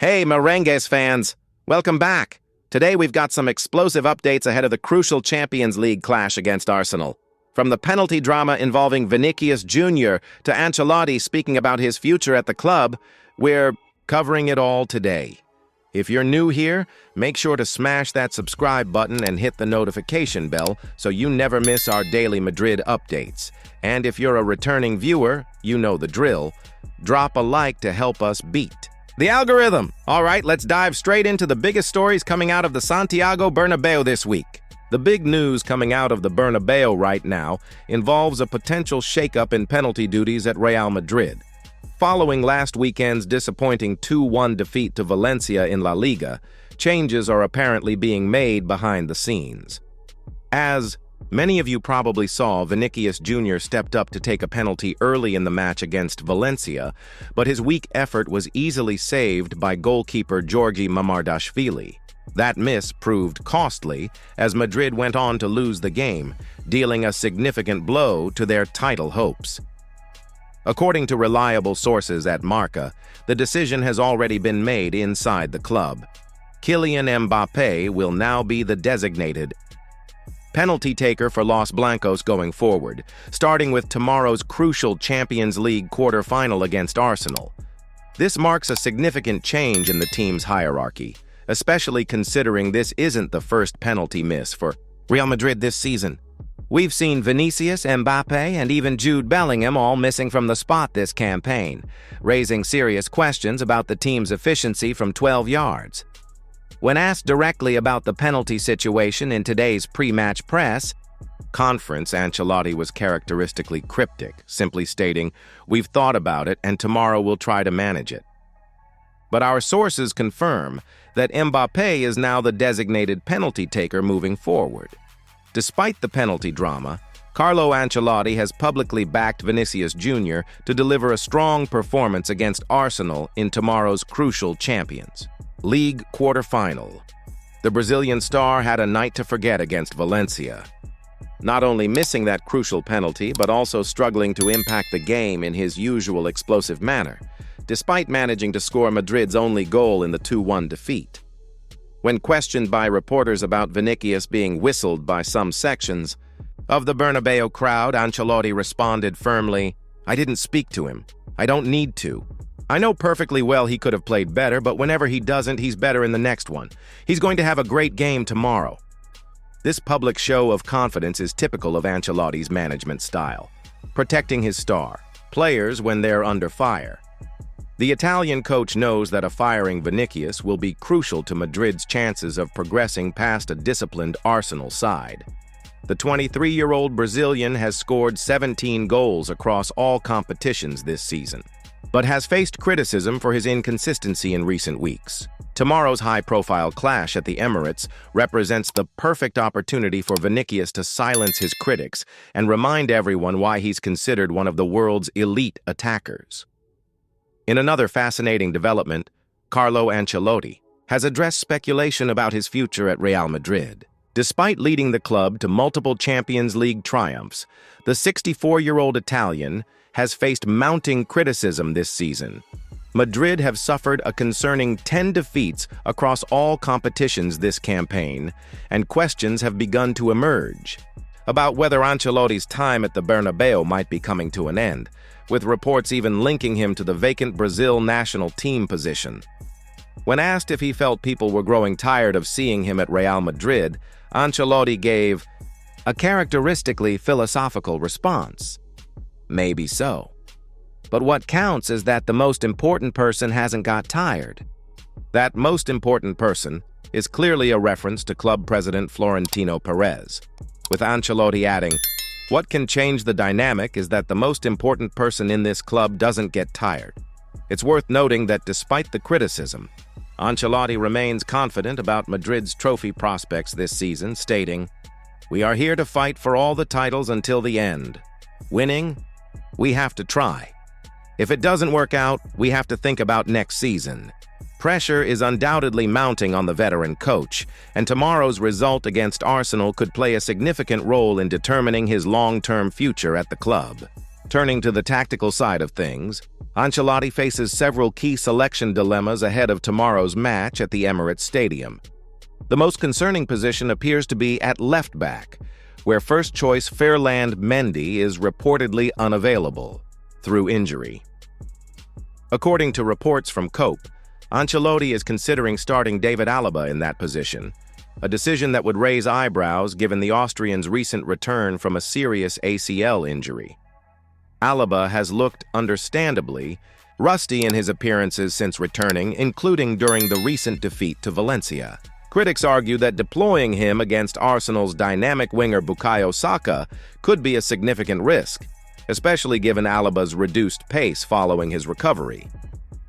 Hey, Merengues fans! Welcome back! Today we've got some explosive updates ahead of the crucial Champions League clash against Arsenal. From the penalty drama involving Vinicius Jr. to Ancelotti speaking about his future at the club, we're covering it all today. If you're new here, make sure to smash that subscribe button and hit the notification bell so you never miss our daily Madrid updates. And if you're a returning viewer, you know the drill. Drop a like to help us beat the algorithm. All right, let's dive straight into the biggest stories coming out of the Santiago Bernabeu this week. The big news coming out of the Bernabeu right now involves a potential shakeup in penalty duties at Real Madrid. Following last weekend's disappointing 2-1 defeat to Valencia in La Liga, changes are apparently being made behind the scenes. As many of you probably saw, Vinicius Jr. stepped up to take a penalty early in the match against Valencia, but his weak effort was easily saved by goalkeeper Georgi Mamardashvili. That miss proved costly, as Madrid went on to lose the game, dealing a significant blow to their title hopes. According to reliable sources at Marca, the decision has already been made inside the club. Kylian Mbappé will now be the designated penalty taker for Los Blancos going forward, starting with tomorrow's crucial Champions League quarter-final against Arsenal. This marks a significant change in the team's hierarchy, especially considering this isn't the first penalty miss for Real Madrid this season. We've seen Vinicius, Mbappé, and even Jude Bellingham all missing from the spot this campaign, raising serious questions about the team's efficiency from 12 yards. When asked directly about the penalty situation in today's pre-match press conference, Ancelotti was characteristically cryptic, simply stating, "We've thought about it and tomorrow we'll try to manage it." But our sources confirm that Mbappé is now the designated penalty taker moving forward. Despite the penalty drama, Carlo Ancelotti has publicly backed Vinicius Jr. to deliver a strong performance against Arsenal in tomorrow's crucial Champions League quarter-final. The Brazilian star had a night to forget against Valencia, not only missing that crucial penalty but also struggling to impact the game in his usual explosive manner, despite managing to score Madrid's only goal in the 2-1 defeat. When questioned by reporters about Vinicius being whistled by some sections of the Bernabeu crowd, Ancelotti responded firmly, "I didn't speak to him. I don't need to. I know perfectly well he could have played better, but whenever he doesn't, he's better in the next one. He's going to have a great game tomorrow." This public show of confidence is typical of Ancelotti's management style, protecting his star players when they're under fire. The Italian coach knows that a firing Vinicius will be crucial to Madrid's chances of progressing past a disciplined Arsenal side. The 23-year-old Brazilian has scored 17 goals across all competitions this season, but has faced criticism for his inconsistency in recent weeks. Tomorrow's high-profile clash at the Emirates represents the perfect opportunity for Vinicius to silence his critics and remind everyone why he's considered one of the world's elite attackers. In another fascinating development, Carlo Ancelotti has addressed speculation about his future at Real Madrid. Despite leading the club to multiple Champions League triumphs, the 64-year-old Italian has faced mounting criticism this season. Madrid have suffered a concerning 10 defeats across all competitions this campaign, and questions have begun to emerge about whether Ancelotti's time at the Bernabeu might be coming to an end, with reports even linking him to the vacant Brazil national team position. When asked if he felt people were growing tired of seeing him at Real Madrid, Ancelotti gave a characteristically philosophical response. Maybe so. But what counts is that the most important person hasn't got tired. That most important person is clearly a reference to club president Florentino Perez, with Ancelotti adding, "What can change the dynamic is that the most important person in this club doesn't get tired." It's worth noting that despite the criticism, Ancelotti remains confident about Madrid's trophy prospects this season, stating, "We are here to fight for all the titles until the end. Winning? We have to try. If it doesn't work out, we have to think about next season." Pressure is undoubtedly mounting on the veteran coach, and tomorrow's result against Arsenal could play a significant role in determining his long-term future at the club. Turning to the tactical side of things, Ancelotti faces several key selection dilemmas ahead of tomorrow's match at the Emirates Stadium. The most concerning position appears to be at left back, where first-choice Ferland Mendy is reportedly unavailable through injury. According to reports from Cope, Ancelotti is considering starting David Alaba in that position, a decision that would raise eyebrows given the Austrian's recent return from a serious ACL injury. Alaba has looked, understandably, rusty in his appearances since returning, including during the recent defeat to Valencia. Critics argue that deploying him against Arsenal's dynamic winger Bukayo Saka could be a significant risk, especially given Alaba's reduced pace following his recovery.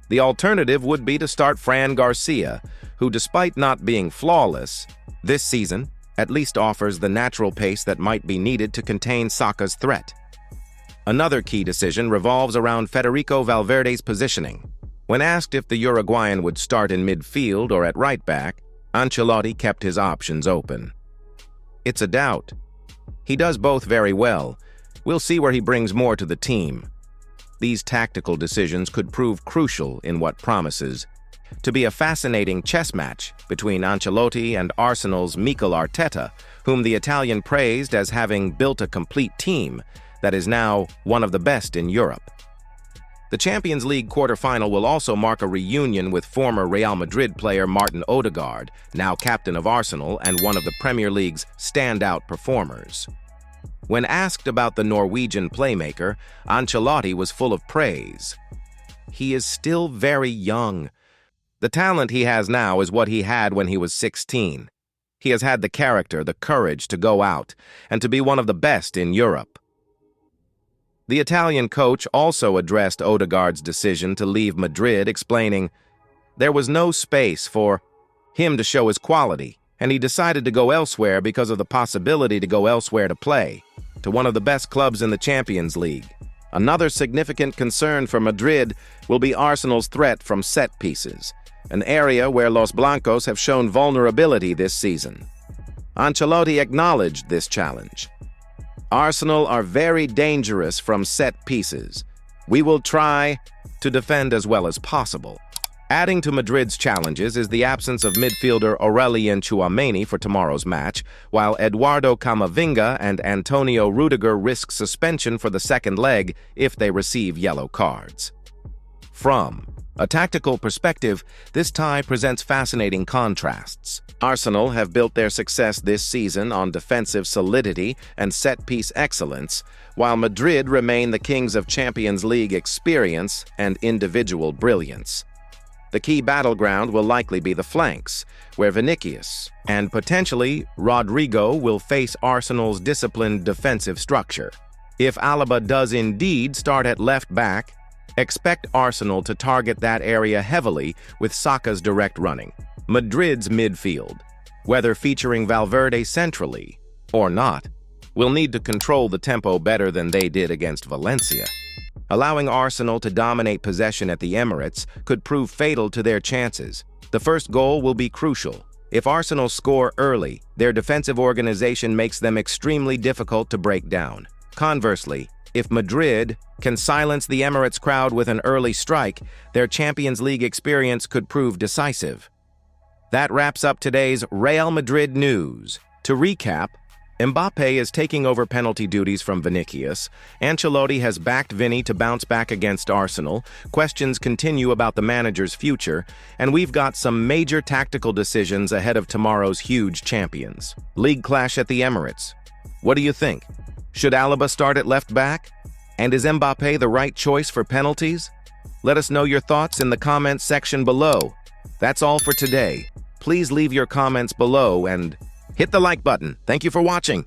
The alternative would be to start Fran Garcia, who, despite not being flawless, this season at least offers the natural pace that might be needed to contain Saka's threat. Another key decision revolves around Federico Valverde's positioning. When asked if the Uruguayan would start in midfield or at right back, Ancelotti kept his options open. It's a doubt. He does both very well. We'll see where he brings more to the team. These tactical decisions could prove crucial in what promises to be a fascinating chess match between Ancelotti and Arsenal's Mikel Arteta, whom the Italian praised as having built a complete team that is now one of the best in Europe. The Champions League quarterfinal will also mark a reunion with former Real Madrid player Martin Odegaard, now captain of Arsenal and one of the Premier League's standout performers. When asked about the Norwegian playmaker, Ancelotti was full of praise. He is still very young. The talent he has now is what he had when he was 16. He has had the character, the courage to go out and to be one of the best in Europe. The Italian coach also addressed Odegaard's decision to leave Madrid, explaining, "There was no space for him to show his quality, and he decided to go elsewhere because of the possibility to go elsewhere to play, to one of the best clubs in the Champions League." Another significant concern for Madrid will be Arsenal's threat from set pieces, an area where Los Blancos have shown vulnerability this season. Ancelotti acknowledged this challenge. "Arsenal are very dangerous from set pieces. We will try to defend as well as possible." Adding to Madrid's challenges is the absence of midfielder Aurelien Tchouameni for tomorrow's match, while Eduardo Camavinga and Antonio Rudiger risk suspension for the second leg if they receive yellow cards. From a tactical perspective, this tie presents fascinating contrasts. Arsenal have built their success this season on defensive solidity and set-piece excellence, while Madrid remain the kings of Champions League experience and individual brilliance. The key battleground will likely be the flanks, where Vinicius and potentially Rodrigo will face Arsenal's disciplined defensive structure. If Alaba does indeed start at left back, expect Arsenal to target that area heavily with Saka's direct running. Madrid's midfield, whether featuring Valverde centrally or not, will need to control the tempo better than they did against Valencia. Allowing Arsenal to dominate possession at the Emirates could prove fatal to their chances. The first goal will be crucial. If Arsenal score early, their defensive organization makes them extremely difficult to break down. Conversely, if Madrid can silence the Emirates crowd with an early strike, their Champions League experience could prove decisive. That wraps up today's Real Madrid news. To recap, Mbappe is taking over penalty duties from Vinicius. Ancelotti has backed Vinny to bounce back against Arsenal. Questions continue about the manager's future, and we've got some major tactical decisions ahead of tomorrow's huge champions. League clash at the Emirates. What do you think? Should Alaba start at left back? And is Mbappe the right choice for penalties? Let us know your thoughts in the comments section below. That's all for today. Please leave your comments below and hit the like button. Thank you for watching.